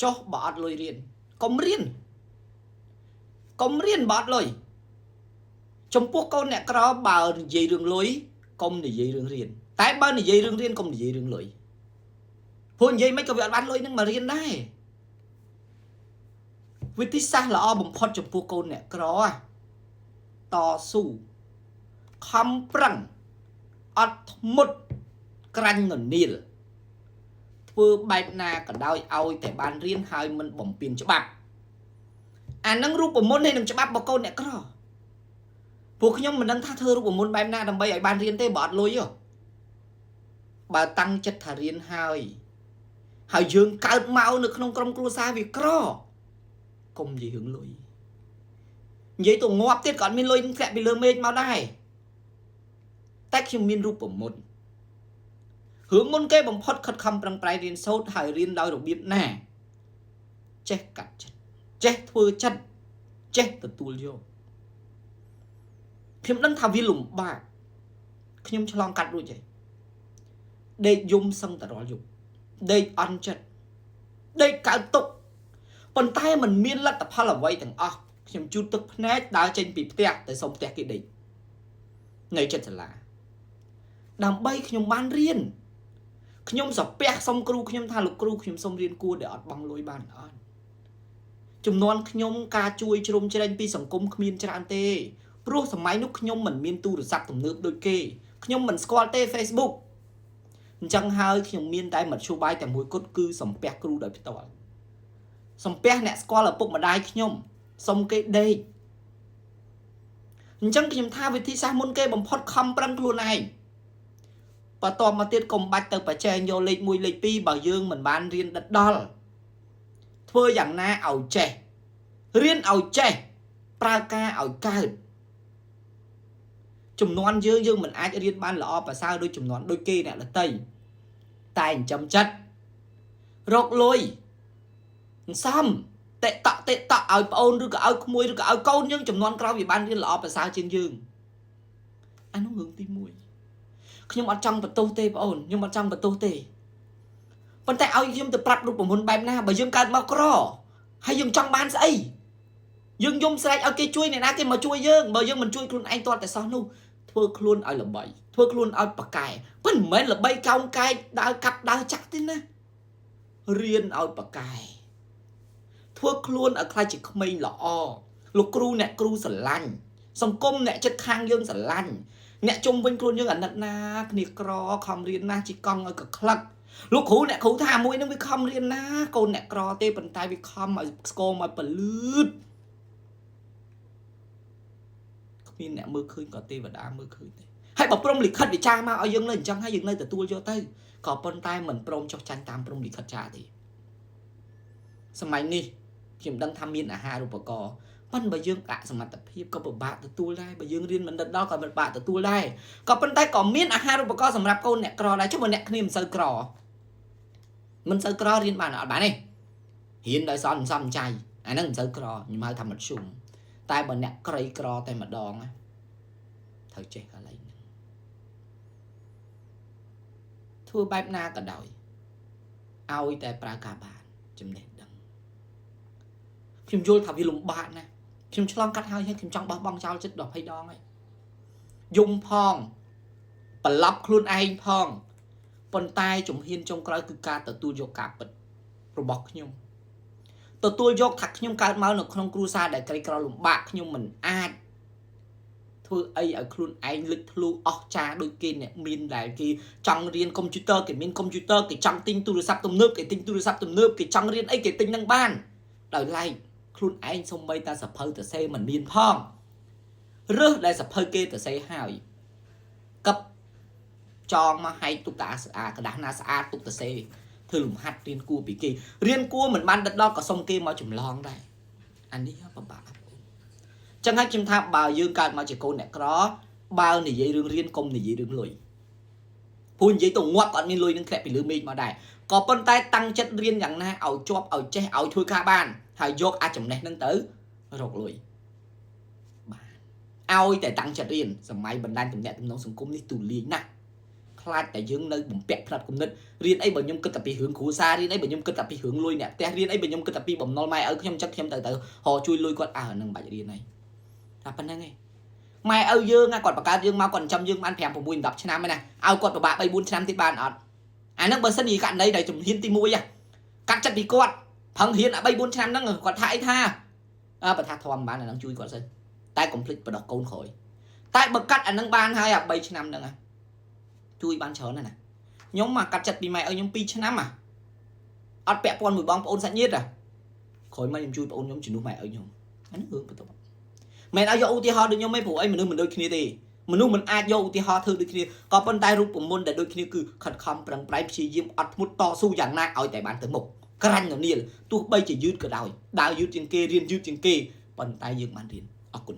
cho bỏ lôi riêng công riêng bỏ lôi trong pua con nè có bảo gì đường lối công thì gì đường riêng tại bao thì gì đường riêng công thì gì đường lối hôn gì mấy cái việc bán lôi nhưng mà riêng đâyวิธีสร้างละออบมพอดจมพูโกนเนี่ยกรอต่อสู้คำปรังอัดมุดกรันเงินนิลធ្វើបែបណាក៏ដោយឲ្យតែបានរៀនហើយមិនបំពេញច្បាប់អានឹងរូបមន្តនេះនឹងច្បាប់បកូនអ្នកក្រពួកខ្ញុំមិនដឹងថាធ្វើរូបមន្តបែបណាដើម្បីឲ្យបានរៀនទេបើអត់លុយទេបើតាំងចិត្តថារៀនហើយយើងកើតមកនៅក្នុងក្រុមគ្រួសារវាក្រកុំនិយាយរឿងលុយនិយាយទៅងាប់ទៀតក៏អត់មានលុយធ្លាក់ពីលើមេឃមកដែរតែខ្ញុំមានរូបមន្តរឿងមុនគេបំផុតខិតខំប្រឹងប្រែងរៀនសូត្រហើយរៀនដោយរបៀបណាចេះកាត់ចិត្តចេះធ្វើចិត្តចេះទទួលយកខ្ញុំដឹងថាវាលំបាកខ្ញុំឆ្លងកាត់រួចហើយដេកយំសឹងតរាល់យប់ដេកអន់ចិត្តដេកកើតទុកប៉ុន្តែมันមានលទ្ធផលអ្វីទាំងអស់ខ្ញុំជូតទឹកភ្នែកដើរចេញពីផ្ទះទៅសុំផ្ទះគេដេកនៅចិត្តសាលាដើម្បីខ្ញុំបានរៀនខ្ញុំសាពះសុំគ្រូខ្ញុំថាលោកគ្រូខ្ញុំសុំរៀនគួរដែលអត់បង់លុយបានអត់ចំនួនខ្ញុំការជួយជ្រុំជ្រែងពីសង្គមគ្មានច្រើនទេព្រោះសម័យនោះខ្ញុំមិនមានទូរស័ព្ទទំនើបដូចគេខ្ញុំមិនស្គាល់ទេ Facebook អញ្ចឹងហើយខ្ញុំមានតែមធ្យោបាយតែមួយគត់គឺសំពះគ្រូដោយផ្ទាល់សំពះអ្នកស្គាល់ឪពុកម្ដាយខ្ញុំសុំគេដេកអញ្ចឹងខ្ញុំថាវិធីសាស្ត្រមុនគេបំផុតខំប្រឹងខ្លួនឯងបន្តមកទៀតកុំបាច់ទៅប្រជែងយកលេខ1លេខ2បើយើងមិនបានរៀនដិតដល់ធ្វើយ៉ាងណាឲ្យចេះរៀនឲ្យចេះប្រើការឲ្យកើតចំនួនយើងមិនអាចរៀនបានល្អប្រសើរដូចចំនួនដូចគេអ្នកដទៃតែចិញ្ចឹមចិត្តរកលុយសំតេតក់ឲ្យប្អូនឬក៏ឲ្យក្មួយឬក៏ឲ្យកូនយើងចំនួនក្រោយវាបានរៀនល្អប្រសើរជាងយើងអានោះរឿងទី1ខ្ញុំអត់ចង់បន្ទោសទេបងអូនខ្ញុំអត់ចង់បន្ទោសទេប៉ុន្តែឲ្យខ្ញុំទៅប្រាប់រូបមន្តបែបណាបើយើងកើតមកក្រហើយយើងចង់បានស្អីយើងយំស្រែកឲ្យគេជួយអ្នកណាគេមកជួយយើងបើយើងមិនជួយខ្លួនឯងទាល់តែសោះនោះធ្វើខ្លួនឲ្យល្បីធ្វើខ្លួនឲ្យប៉កែប៉ុន្តែមិនមែនល្បីកោងកែកដើរកាប់ដើរចាក់ទេណារៀនឲ្យប៉កែធ្វើខ្លួនឲ្យខ្លាចជាក្មេងល្អលោកគ្រូអ្នកគ្រូស្រឡាញ់សង្គមអ្នកចិត្តខាងយើងស្រឡាញ់អ្នកជុំវិញខ្លួនយើងអាណិតណាគ្នាក្រខំរៀនណាជីកង់ឲ្យកក្លឹកលោកគ្រូអ្នកគ្រូថាមួយនឹងវាខំរៀនណាកូនអ្នកក្រទេប៉ុន្តែវាខំឲ្យស្គមឲ្យពលឺតគ្មានអ្នកមើលឃើញក៏ទេវតាមើលឃើញទេហើយបើព្រមលិខិតវិចារមកឲ្យយើងនៅអញ្ចឹងហើយយើងនៅទទួលយកទៅក៏ប៉ុន្តែមិនព្រមចុះចាញ់តាមព្រមលិខិតចាទេសម័យនេះខ្ញុំដឹងថាមានអាហារូបករណ៍ប៉ុន្តែបើយើងអសមត្ថភាពក៏ពិបាកទទួលដែរបើយើងរៀនមិនដល់ក៏ពិបាកទទួលដែរក៏ប៉ុន្តែក៏មានអាហារូបករណ៍សម្រាប់កូនអ្នកក្រដែរចុះបើអ្នកគ្នាមិនសូវក្ររៀនបានអត់បានទេរៀនដោយសន្សំចៃអាហ្នឹងមិនសូវក្រខ្ញុំហៅថាមធ្យមតែបើអ្នកក្រីក្រតែម្ដងត្រូវចេះកន្លែងហ្នឹងធ្វើបែបណាក៏ដោយឲ្យតែប្រើការបានចំណេះដឹងខ្ញុំយល់ថាវាលំបាកណាស់ខ្ញុំឆ្លងកាត់ហើយខ្ញុំចង់បោះបង់ចោលចិត្ត20ដងហើយយំផងប្រឡប់ខ្លួនឯងផងប៉ុន្តែជំហានចុងក្រោយគឺការទទួលយកការពិតរបស់ខ្ញុំទទួលយកថាខ្ញុំកើតមកនៅក្នុងគ្រួសារដែលក្រីក្រលំបាកខ្ញុំមិនអាចធ្វើអីឲ្យខ្លួនឯងលេចធ្លោអស្ចារ្យដូចគេអ្នកមានដែលគេចង់រៀនកុំព្យូទ័រគេមានកុំព្យូទ័រគេចង់ទិញទូរស័ព្ទទំនើបគេទិញទូរស័ព្ទទំនើបគេចង់រៀនអីគេទិញនឹងបានដោយឡែកខ្លួនឯងសូម្បីតែសភៅទៅសេមិនមានផងរើសដែលសភៅគេទៅសេហើយកឹបចងមកហែកទុកតាស្អាតกระดาษណាស្អាតទុកទៅសេធ្វើលំហាត់រៀនគួរពីគេរៀនគួរមិនបានដិតដល់ក៏សុំគេមកចម្លងដែរអានេះពិបាកចឹងហើយខ្ញុំថាបើយើងកើតមកជាកូនអ្នកក្របើនិយាយរឿងរៀនកុំនិយាយរឿងលុយព្រោះនិយាយទៅងាប់ក៏អត់មានលុយនឹងធ្លាក់ពីលើមេឃមកដែរក៏ប៉ុន្តែតាំងចិត្តរៀនយ៉ាងណាឲ្យជាប់ឲ្យចេះឲ្យធ្វើការបានហើយយកអាចចំណេះនឹងទៅរកលុយបានឲ្យតែតាំងចិត្តរៀនសម័យបណ្ដាញទំនាក់ទំនងសង្គមនេះទូលាយណាស់ ខ្លាចតែយើងនៅបំពាក់ផ្នែកគំនិតរៀនអីបើខ្ញុំគិតតែពីរឿងគ្រួសាររៀនអីបើខ្ញុំគិតតែពីរឿងលុយអ្នកផ្ទះរៀនអីបើខ្ញុំគិតតែពីបំណុលម៉ែឪខ្ញុំចឹកខ្ញុំទៅហៅជួយលុយគាត់ហ្នឹងបាច់រៀនហើយតែប៉ុណ្្នឹងឯងម៉ែឪយើងគាត់បង្កើតយើងមកគាត់ចិញ្ចឹមយើងបាន5 6 10ឆ្នាំហើយណាឲ្យគាត់ពិបាក3 4ឆ្នាំទៀតបានអត់អាហ្នឹងបើសិនជាករណីដែលជំហានទី1កាត់ចិត្តពីគាត់ផឹងហ៊ាន3 4ឆ្នាំហ្នឹងគាត់ថាអីថាបើថាធំបានអាហ្នឹងជួយគាត់សិនតែកុំភ្លេចបដោះកូនក្រោយតែបើកាត់អាហ្នឹងបានហើយ3ឆ្នាំហ្នឹងជួយបានច្រើនណាស់ណាខ្ញុំមកកាត់ចិត្តពីម៉ែឪខ្ញុំ2ឆ្នាំអត់ពាក់ព័ន្ធមួយបងប្អូនសាច់ញាតិក្រោយមកខ្ញុំជួយបងខ្ញុំជំនួសម៉ែឪខ្ញុំអានេះរឿងបន្ទាប់មិនឲ្យយកឧទាហរណ៍ដូចខ្ញុំទេព្រោះអីមនុស្សមិនដូចគ្នាទេមនុស្សមិនអាចយកឧទាហរណ៍ធ្វើដូចគ្នាក៏ប៉ុន្តែរូបមន្តដែលដូចគ្នាគឺខិតខំប្រឹងប្រែងព្យាយាមអត់ធ្មត់តស៊ូយ៉ាងណាឲ្យតែបានទៅមុខក្រាញ់នរនាលទោះបីជាយឺតក៏ដោយដើរយឺតជាងគេរៀនយឺតជាងគេប៉ុន្តែយើងបានរៀនអរគុណ